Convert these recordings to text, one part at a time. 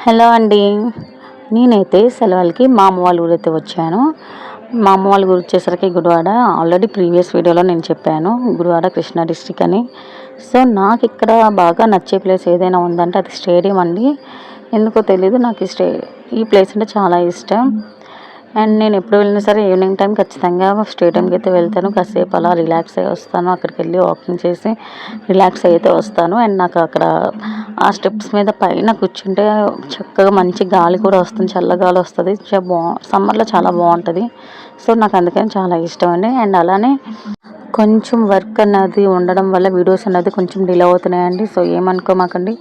Hello అండి. నేనైతే సెలవులకి మా అమ్మ వాళ్ళ ఊరైతే వచ్చాను. మా అమ్మ వాళ్ళ ఊరు వచ్చేసరికి గుడివాడ. ఆల్రెడీ ప్రీవియస్ వీడియోలో నేను చెప్పాను గుడివాడ కృష్ణా డిస్ట్రిక్ట్ అని. సో నాకు ఇక్కడ బాగా నచ్చే ప్లేస్ ఏదైనా ఉందంటే అది స్టేడియం అండి. ఎందుకో తెలీదు, నాకు ఈ ప్లేస్ అంటే చాలా ఇష్టం. అండ్ నేను ఎప్పుడు వెళ్ళినా సరే ఈవినింగ్ టైం ఖచ్చితంగా స్టేడియంకి అయితే వెళ్తాను. కాసేపు అలా రిలాక్స్ అయ్యి వస్తాను. అక్కడికి వెళ్ళి వాకింగ్ చేసి రిలాక్స్ అయితే వస్తాను. అండ్ నాకు అక్కడ ఆ స్టెప్స్ మీద పైన కూర్చుంటే చక్కగా మంచి గాలి కూడా వస్తుంది, చల్లగాలి వస్తుంది. సమ్మర్లో చాలా బాగుంటుంది. సో నాకు అందుకని చాలా ఇష్టం అండి. అండ్ అలానే కొంచెం వర్క్ అన్నది ఉండడం వల్ల వీడియోస్ అన్నది కొంచెం డిలే అవుతున్నాయండి. సో ఏమనుకోమాకండి,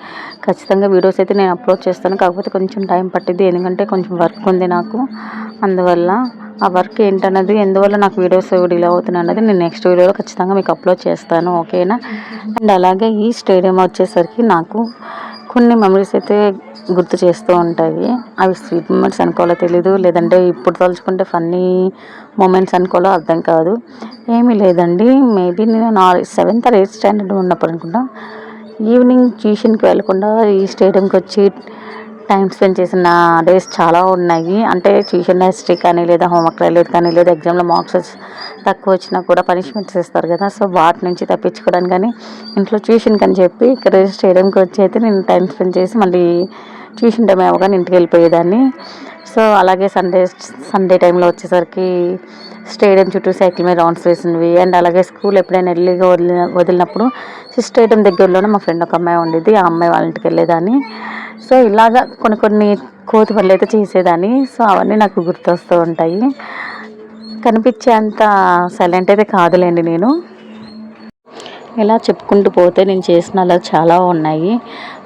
ఖచ్చితంగా వీడియోస్ అయితే నేను అప్లోడ్ చేస్తాను. కాకపోతే కొంచెం టైం పట్టిద్ది, ఎందుకంటే కొంచెం వర్క్ ఉంది నాకు. అందువల్ల ఆ వర్క్ ఏంటన్నది, ఎందువల్ల నాకు వీడియోస్ డిలే అవుతున్నాయి అన్నది నేను నెక్స్ట్ వీడియోలో ఖచ్చితంగా మీకు అప్లోడ్ చేస్తాను, ఓకేనా. అండ్ అలాగే ఈ స్టేడియం వచ్చేసరికి నాకు కొన్ని మెమరీస్ అయితే గుర్తు చేస్తూ ఉంటాయి. అవి స్వీట్ మూమెంట్స్ అనుకోవాలో తెలీదు, లేదంటే ఇప్పుడు తలుచుకుంటే ఫన్నీ మూమెంట్స్ అనుకోవాలో అర్థం కాదు. ఏమీ లేదండి, మేబీ నేను 7th or 8th స్టాండర్డ్ ఉన్నప్పుడు అనుకుంటా, ఈవినింగ్ ట్యూషన్కి వెళ్ళకుండా ఈ స్టేడియంకి వచ్చి టైం స్పెండ్ చేసిన డేస్ చాలా ఉన్నాయి. అంటే ట్యూషన్ హిస్టరీ కానీ, లేదా హోంవర్క్ రాయలేదు కానీ, లేదా ఎగ్జామ్లో మార్క్స్ తక్కువ వచ్చినా కూడా పనిష్మెంట్స్ ఇస్తారు కదా. సో వాటి నుంచి తప్పించుకోవడానికి కానీ ఇంట్లో ట్యూషన్కి అని చెప్పి ఇక్కడ స్టేడియంకి వచ్చి అయితే నేను టైం స్పెండ్ చేసి మళ్ళీ ట్యూషన్ టైం అవ్వగానే ఇంటికి వెళ్ళిపోయేదాన్ని. సో అలాగే సండే టైంలో వచ్చేసరికి స్టేడియం చుట్టూ సైకిల్ మీద రౌండ్స్ వేసినవి. అండ్ అలాగే స్కూల్ ఎప్పుడైనా ఎర్లీగా వదిలినప్పుడు స్టేడియం దగ్గరలోనే మా ఫ్రెండ్ ఒక అమ్మాయి ఉండేది, ఆ అమ్మాయి వాళ్ళ ఇంటికి వెళ్ళేదాన్ని. సో ఇలాగా కొన్ని కోతి పనులు అయితే చేసేదాన్ని. సో అవన్నీ నాకు గుర్తొస్తూ ఉంటాయి. కనిపించే అంత సైలెంట్ అయితే కాదులేండి నేను. ఇలా చెప్పుకుంటూ పోతే నేను చేసిన అలా చాలా ఉన్నాయి.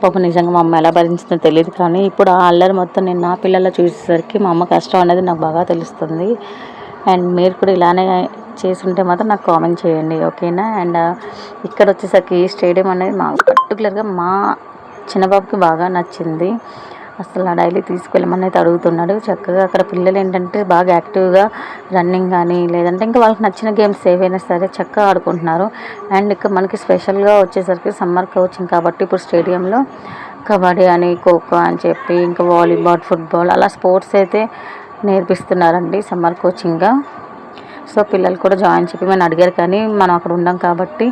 పాపం నిజంగా మా అమ్మ ఎలా భరించిందో తెలియదు, కానీ ఇప్పుడు ఆ అల్లరి మొత్తం నేను నా పిల్లల్లో చూసేసరికి మా అమ్మ కష్టం అనేది నాకు బాగా తెలుస్తుంది. అండ్ మీరు కూడా ఇలానే చేసుంటే మాత్రం నాకు కామెంట్ చేయండి, ఓకేనా. అండ్ ఇక్కడ వచ్చేసరికి స్టేడియం అనేది పర్టికులర్గా మా చిన్నబాబుకి బాగా నచ్చింది. అసలు డైలీ తీసుకెళ్ళమని అయితే అడుగుతున్నాడు. చక్కగా అక్కడ పిల్లలు ఏంటంటే బాగా యాక్టివ్గా రన్నింగ్ కానీ, లేదంటే ఇంకా వాళ్ళకి నచ్చిన గేమ్స్ ఏవైనా సరే చక్కగా ఆడుకుంటున్నారు. అండ్ ఇక్కడ మనకి స్పెషల్గా వచ్చేసరికి సమ్మర్ కోచింగ్ కాబట్టి ఇప్పుడు స్టేడియంలో కబడ్డీ అని, ఖోఖో అని చెప్పి, ఇంకా వాలీబాల్, ఫుట్బాల్ అలా స్పోర్ట్స్ అయితే నేర్పిస్తున్నారండి సమ్మర్ కోచింగ్గా. సో పిల్లలు కూడా జాయిన్ చెప్పమని అడిగారు, కానీ మనం అక్కడ ఉండం కాబట్టి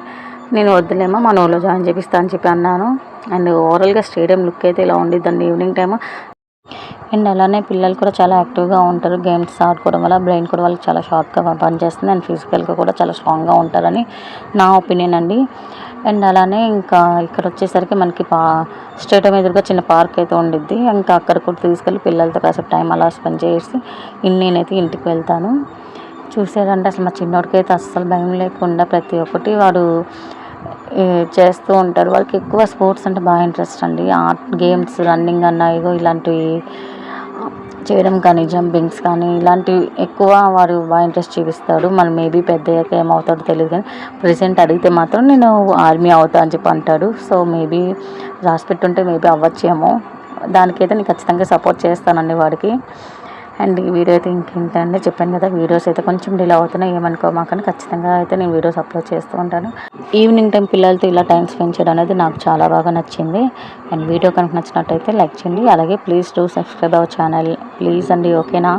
నేను వద్దులేమో మన ఊళ్ళో జాయిన్ చేపిస్తా అని చెప్పి అన్నాను. అండ్ ఓవరాల్గా స్టేడియం లుక్ అయితే ఇలా ఉండిద్దండి ఈవినింగ్ టైము. అండ్ అలానే పిల్లలు కూడా చాలా యాక్టివ్గా ఉంటారు. గేమ్స్ ఆడుకోవడం వల్ల బ్రెయిన్ కూడా వాళ్ళకి చాలా షార్ప్గా పనిచేస్తుంది. అండ్ ఫిజికల్గా కూడా చాలా స్ట్రాంగ్గా ఉంటారని నా ఒపీనియన్ అండి. అండ్ అలానే ఇంకా ఇక్కడ వచ్చేసరికి మనకి స్టేడియం ఎదురుగా చిన్న పార్క్ అయితే ఉండిద్ది. ఇంకా అక్కడ కూడా తీసుకెళ్ళి పిల్లలతో కాసేపు టైం అలా స్పెండ్ చేసి నేనైతే ఇంటికి వెళ్తాను. చూసారంటే అసలు మా చిన్నోడికి అయితే అస్సలు భయం లేకుండా ప్రతి ఒక్కటి వాడు చేస్తూ ఉంటారు. వాళ్ళకి ఎక్కువ స్పోర్ట్స్ అంటే బాగా ఇంట్రెస్ట్ అండి. ఆర్ట్ గేమ్స్, రన్నింగ్ అన్న ఇగో ఇలాంటివి చేయడం కానీ, జంపింగ్స్ కానీ ఇలాంటివి ఎక్కువ వాడు బాగా ఇంట్రెస్ట్ చూపిస్తాడు. మనం మేబీ పెద్ద అయ్యాక ఏమవుతాడో తెలియదు, కానీ ప్రెసెంట్ అడిగితే మాత్రం నేను ఆర్మీ అవుతా అని చెప్పి అంటాడు. సో మేబీ రాసి పెట్టుంటే మేబీ అవ్వచ్చేమో. దానికైతే నేను ఖచ్చితంగా సపోర్ట్ చేస్తానండి వాడికి. అండ్ ఈ వీడియో అయితే ఇంకేంటంటే చెప్పాను కదా, వీడియోస్ అయితే కొంచెం డిలే అవుతున్నాయి, ఏమనుకోమాకని ఖచ్చితంగా అయితే నేను వీడియోస్ అప్లోడ్ చేస్తూ ఉంటాను. ఈవినింగ్ టైం పిల్లలతో ఇలా టైం స్పెండ్ చేయడం అనేది నాకు చాలా బాగా నచ్చింది. అండ్ వీడియో కనుక నచ్చినట్టయితే లైక్ చేయండి. అలాగే please do subscribe our channel please అండి, ఓకేనా.